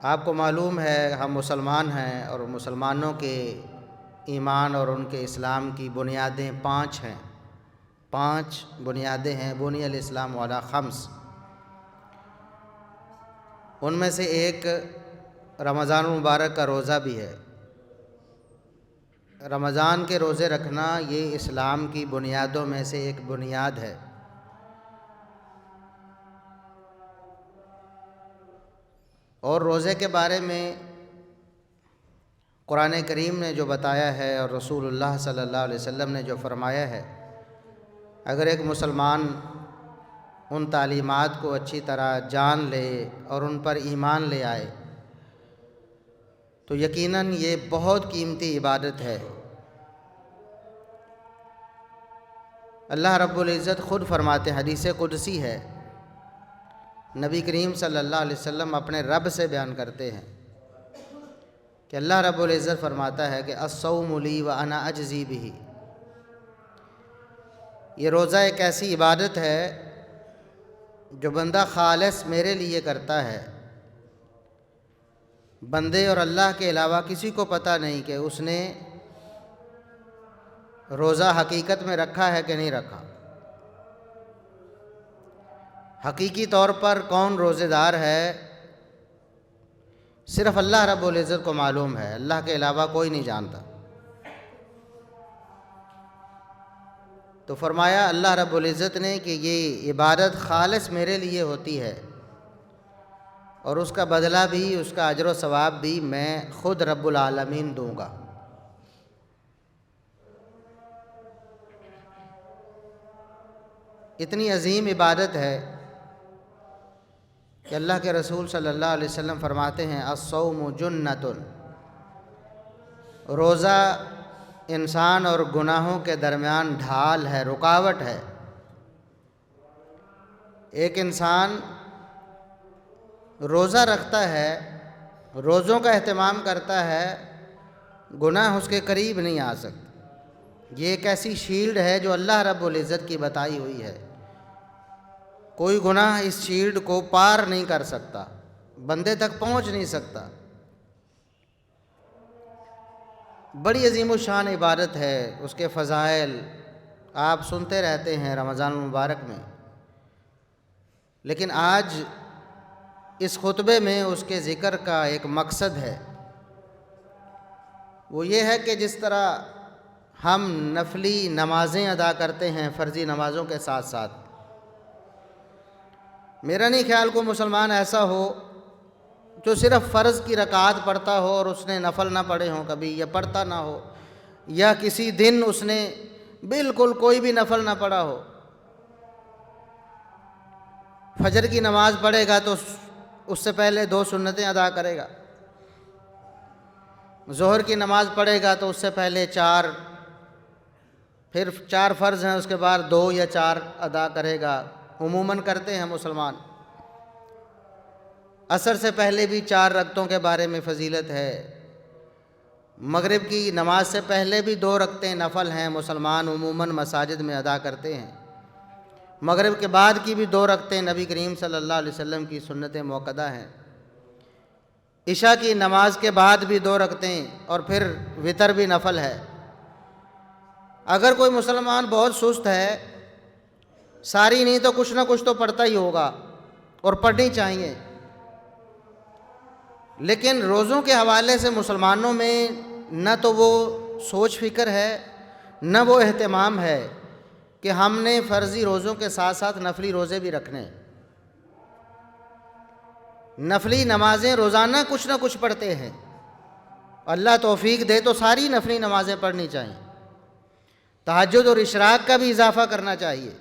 آپ کو معلوم ہے ہم مسلمان ہیں، اور مسلمانوں کے ایمان اور ان کے اسلام کی بنیادیں 5 ہیں۔ 5 بنیادیں ہیں، بنی الاسلام علی خمس۔ ان میں سے ایک رمضان المبارک کا روزہ بھی ہے۔ رمضان کے روزے رکھنا یہ اسلام کی بنیادوں میں سے ایک بنیاد ہے۔ اور روزے کے بارے میں قرآن کریم نے جو بتایا ہے اور رسول اللہ صلی اللہ علیہ وسلم نے جو فرمایا ہے، اگر ایک مسلمان ان تعلیمات کو اچھی طرح جان لے اور ان پر ایمان لے آئے تو یقیناً یہ بہت قیمتی عبادت ہے۔ اللہ رب العزت خود فرماتے، حدیث قدسی ہے، نبی کریم صلی اللہ علیہ وسلم اپنے رب سے بیان کرتے ہیں کہ اللہ رب العزت فرماتا ہے کہ الصوم لی وانا اجزی بہ۔ یہ روزہ ایک ایسی عبادت ہے جو بندہ خالص میرے لیے کرتا ہے۔ بندے اور اللہ کے علاوہ کسی کو پتہ نہیں کہ اس نے روزہ حقیقت میں رکھا ہے کہ نہیں رکھا۔ حقیقی طور پر کون روزے دار ہے صرف اللہ رب العزت کو معلوم ہے، اللہ کے علاوہ کوئی نہیں جانتا۔ تو فرمایا اللہ رب العزت نے کہ یہ عبادت خالص میرے لیے ہوتی ہے، اور اس کا بدلہ بھی، اس کا اجر و ثواب بھی میں خود رب العالمین دوں گا۔ اتنی عظیم عبادت ہے کہ اللہ کے رسول صلی اللہ علیہ وسلم فرماتے ہیں الصوم جنۃ، روزہ انسان اور گناہوں کے درمیان ڈھال ہے، رکاوٹ ہے۔ ایک انسان روزہ رکھتا ہے، روزوں کا اہتمام کرتا ہے، گناہ اس کے قریب نہیں آ سکتے۔ یہ ایک ایسی شیلڈ ہے جو اللہ رب العزت کی بتائی ہوئی ہے، کوئی گناہ اس شیلڈ کو پار نہیں کر سکتا، بندے تک پہنچ نہیں سکتا۔ بڑی عظیم الشان عبادت ہے، اس کے فضائل آپ سنتے رہتے ہیں رمضان المبارک میں، لیکن آج اس خطبے میں اس کے ذکر کا ایک مقصد ہے۔ وہ یہ ہے کہ جس طرح ہم نفلی نمازیں ادا کرتے ہیں فرضی نمازوں کے ساتھ ساتھ، میرا نہیں خیال کوئی مسلمان ایسا ہو جو صرف فرض کی رکعات پڑھتا ہو اور اس نے نفل نہ پڑھے ہوں کبھی، یا پڑھتا نہ ہو، یا کسی دن اس نے بالکل کوئی بھی نفل نہ پڑھا ہو۔ فجر کی نماز پڑھے گا تو اس سے پہلے 2 سنتیں ادا کرے گا، ظہر کی نماز پڑھے گا تو اس سے پہلے 4، پھر 4 فرض ہیں، اس کے بعد 2 یا 4 ادا کرے گا، عموماً کرتے ہیں مسلمان۔ عصر سے پہلے بھی 4 رکعتوں کے بارے میں فضیلت ہے، مغرب کی نماز سے پہلے بھی 2 رکعتیں نفل ہیں، مسلمان عموماً مساجد میں ادا کرتے ہیں۔ مغرب کے بعد کی بھی 2 رکعتیں نبی کریم صلی اللہ علیہ وسلم کی سنت موقدہ ہیں۔ عشاء کی نماز کے بعد بھی 2 رکعتیں، اور پھر وتر بھی نفل ہے۔ اگر کوئی مسلمان بہت سست ہے، ساری نہیں تو کچھ نہ کچھ تو پڑھتا ہی ہوگا، اور پڑھنی چاہیے، لیکن روزوں کے حوالے سے مسلمانوں میں نہ تو وہ سوچ فکر ہے، نہ وہ اہتمام ہے کہ ہم نے فرضی روزوں کے ساتھ ساتھ نفلی روزے بھی رکھنے۔ نفلی نمازیں روزانہ کچھ نہ کچھ پڑھتے ہیں، اللہ توفیق دے تو ساری نفلی نمازیں پڑھنی چاہیے۔ تہجد اور اشراق کا بھی اضافہ کرنا چاہیے،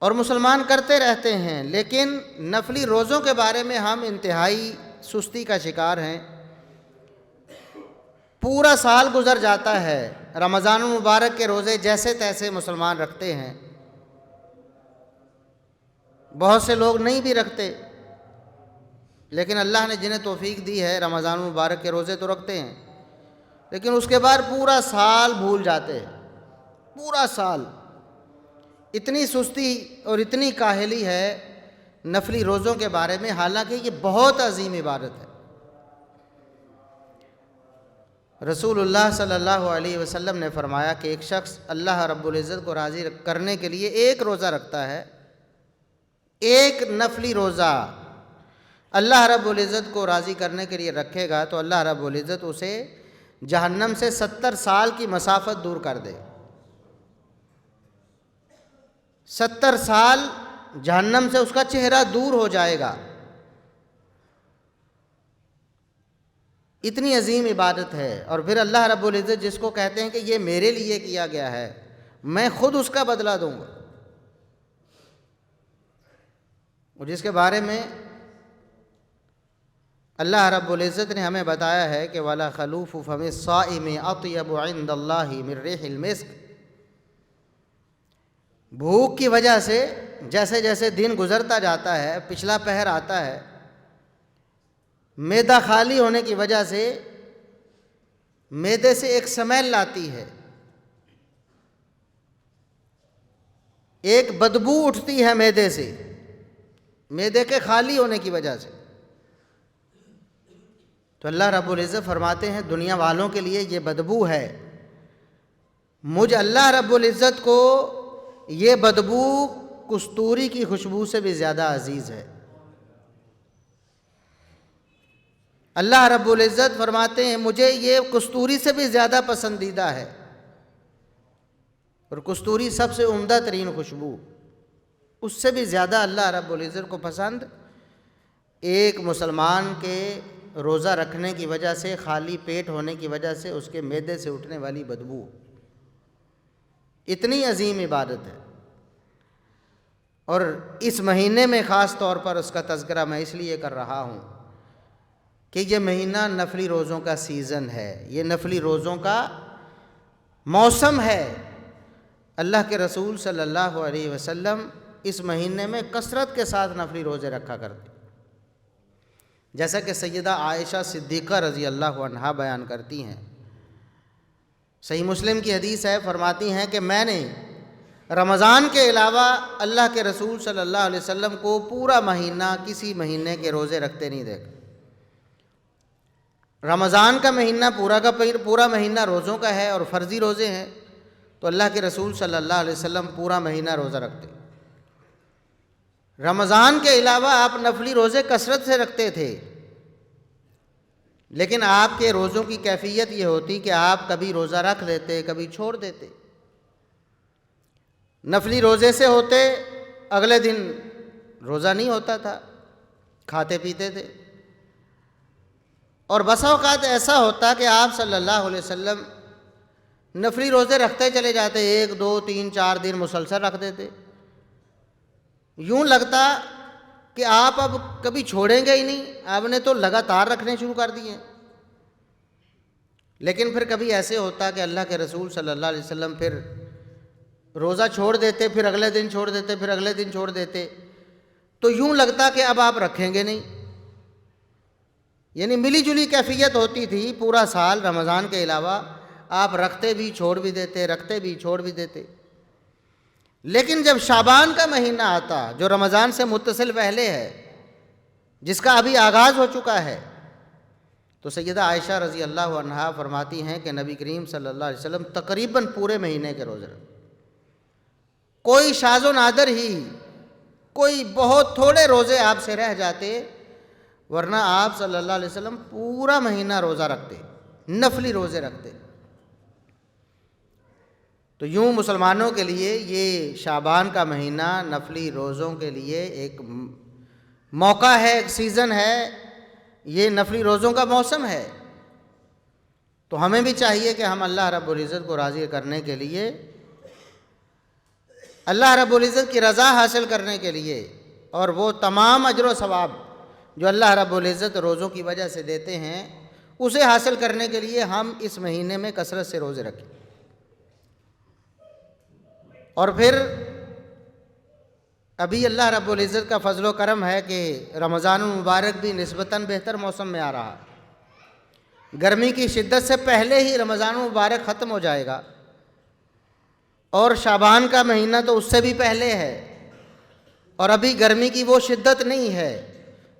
اور مسلمان کرتے رہتے ہیں، لیکن نفلی روزوں کے بارے میں ہم انتہائی سستی کا شکار ہیں۔ پورا سال گزر جاتا ہے، رمضان المبارک کے روزے جیسے تیسے مسلمان رکھتے ہیں، بہت سے لوگ نہیں بھی رکھتے، لیکن اللہ نے جنہیں توفیق دی ہے رمضان المبارک کے روزے تو رکھتے ہیں، لیکن اس کے بعد پورا سال بھول جاتے ہیں، پورا سال۔ اتنی سستی اور اتنی کاہلی ہے نفلی روزوں کے بارے میں، حالانکہ یہ بہت عظیم عبادت ہے۔ رسول اللہ صلی اللہ علیہ وسلم نے فرمایا کہ ایک شخص اللہ رب العزت کو راضی کرنے کے لیے ایک روزہ رکھتا ہے، ایک نفلی روزہ اللہ رب العزت کو راضی کرنے کے لیے رکھے گا تو اللہ رب العزت اسے جہنم سے 70 سال کی مسافت دور کر دے۔ 70 سال جہنم سے اس کا چہرہ دور ہو جائے گا۔ اتنی عظیم عبادت ہے۔ اور پھر اللہ رب العزت جس کو کہتے ہیں کہ یہ میرے لیے کیا گیا ہے، میں خود اس کا بدلہ دوں گا، اور جس کے بارے میں اللہ رب العزت نے ہمیں بتایا ہے کہ وَلَا خَلُوفُ فَمِ الصَّائِمِ أَطْيَبُ عِندَ اللَّهِ مِن رِيحِ الْمِسْكِ۔ بھوک کی وجہ سے جیسے جیسے دن گزرتا جاتا ہے، پچھلا پہر آتا ہے، معدہ خالی ہونے کی وجہ سے معدے سے ایک سمیل آتی ہے، ایک بدبو اٹھتی ہے معدے سے، معدے کے خالی ہونے کی وجہ سے۔ تو اللہ رب العزت فرماتے ہیں دنیا والوں کے لیے یہ بدبو ہے، مجھ اللہ رب العزت کو یہ بدبو کستوری کی خوشبو سے بھی زیادہ عزیز ہے۔ اللہ رب العزت فرماتے ہیں مجھے یہ کستوری سے بھی زیادہ پسندیدہ ہے، اور کستوری سب سے عمدہ ترین خوشبو، اس سے بھی زیادہ اللہ رب العزت کو پسند ایک مسلمان کے روزہ رکھنے کی وجہ سے، خالی پیٹ ہونے کی وجہ سے اس کے معدے سے اٹھنے والی بدبو۔ اتنی عظیم عبادت ہے، اور اس مہینے میں خاص طور پر اس کا تذکرہ میں اس لیے کر رہا ہوں کہ یہ مہینہ نفلی روزوں کا سیزن ہے، یہ نفلی روزوں کا موسم ہے۔ اللہ کے رسول صلی اللہ علیہ وسلم اس مہینے میں کثرت کے ساتھ نفلی روزے رکھا کرتے، جیسا کہ سیدہ عائشہ صدیقہ رضی اللہ عنہا بیان کرتی ہیں۔ صحیح مسلم کی حدیث ہے، فرماتی ہیں کہ میں نے رمضان کے علاوہ اللہ کے رسول صلی اللہ علیہ وسلم کو پورا مہینہ کسی مہینے کے روزے رکھتے نہیں دیکھا۔ رمضان کا مہینہ پورا مہینہ روزوں کا ہے اور فرضی روزے ہیں، تو اللہ کے رسول صلی اللہ علیہ وسلم پورا مہینہ روزہ رکھتے۔ رمضان کے علاوہ آپ نفلی روزے کثرت سے رکھتے تھے، لیکن آپ کے روزوں کی کیفیت یہ ہوتی کہ آپ کبھی روزہ رکھ دیتے، کبھی چھوڑ دیتے۔ نفلی روزے سے ہوتے، اگلے دن روزہ نہیں ہوتا تھا، کھاتے پیتے تھے۔ اور بسا اوقات ایسا ہوتا کہ آپ صلی اللہ علیہ وسلم نفلی روزے رکھتے چلے جاتے، 1 2 3 4 دن مسلسل رکھ دیتے، یوں لگتا کہ آپ اب کبھی چھوڑیں گے ہی نہیں، آپ نے تو لگاتار رکھنے شروع کر دیے۔ لیکن پھر کبھی ایسے ہوتا کہ اللہ کے رسول صلی اللہ علیہ وسلم پھر روزہ چھوڑ دیتے، پھر اگلے دن چھوڑ دیتے، پھر اگلے دن چھوڑ دیتے، تو یوں لگتا کہ اب آپ رکھیں گے نہیں۔ یعنی ملی جلی کیفیت ہوتی تھی پورا سال، رمضان کے علاوہ آپ رکھتے بھی چھوڑ بھی دیتے، رکھتے بھی چھوڑ بھی دیتے۔ لیکن جب شعبان کا مہینہ آتا، جو رمضان سے متصل پہلے ہے، جس کا ابھی آغاز ہو چکا ہے، تو سیدہ عائشہ رضی اللہ عنہا فرماتی ہیں کہ نبی کریم صلی اللہ علیہ وسلم تقریباً پورے مہینے کے روزے رکھتے، کوئی شاذ و نادر ہی، کوئی بہت تھوڑے روزے آپ سے رہ جاتے، ورنہ آپ صلی اللہ علیہ وسلم پورا مہینہ روزہ رکھتے، نفلی روزے رکھتے۔ تو یوں مسلمانوں کے لیے یہ شعبان کا مہینہ نفلی روزوں کے لیے ایک موقع ہے، ایک سیزن ہے، یہ نفلی روزوں کا موسم ہے۔ تو ہمیں بھی چاہیے کہ ہم اللہ رب العزت کو راضی کرنے کے لیے، اللہ رب العزت کی رضا حاصل کرنے کے لیے، اور وہ تمام اجر و ثواب جو اللہ رب العزت روزوں کی وجہ سے دیتے ہیں، اسے حاصل کرنے کے لیے ہم اس مہینے میں کثرت سے روزے رکھیں۔ اور پھر ابھی اللہ رب العزت کا فضل و کرم ہے کہ رمضان المبارک بھی نسبتاً بہتر موسم میں آ رہا، گرمی کی شدت سے پہلے ہی رمضان المبارک ختم ہو جائے گا، اور شعبان کا مہینہ تو اس سے بھی پہلے ہے، اور ابھی گرمی کی وہ شدت نہیں ہے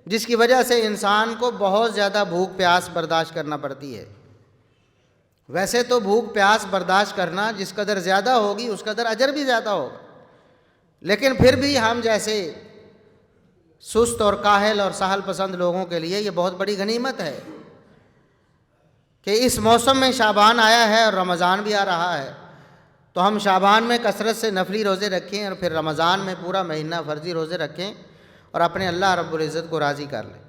جس کی وجہ سے انسان کو بہت زیادہ بھوک پیاس برداشت کرنا پڑتی ہے۔ ویسے تو بھوک پیاس برداشت کرنا جس قدر زیادہ ہوگی اس قدر اجر بھی زیادہ ہوگا، لیکن پھر بھی ہم جیسے سست اور کاہل اور سہل پسند لوگوں کے لیے یہ بہت بڑی غنیمت ہے کہ اس موسم میں شعبان آیا ہے اور رمضان بھی آ رہا ہے، تو ہم شعبان میں کثرت سے نفلی روزے رکھیں اور پھر رمضان میں پورا مہینہ فرضی روزے رکھیں اور اپنے اللہ رب العزت کو راضی کر لیں۔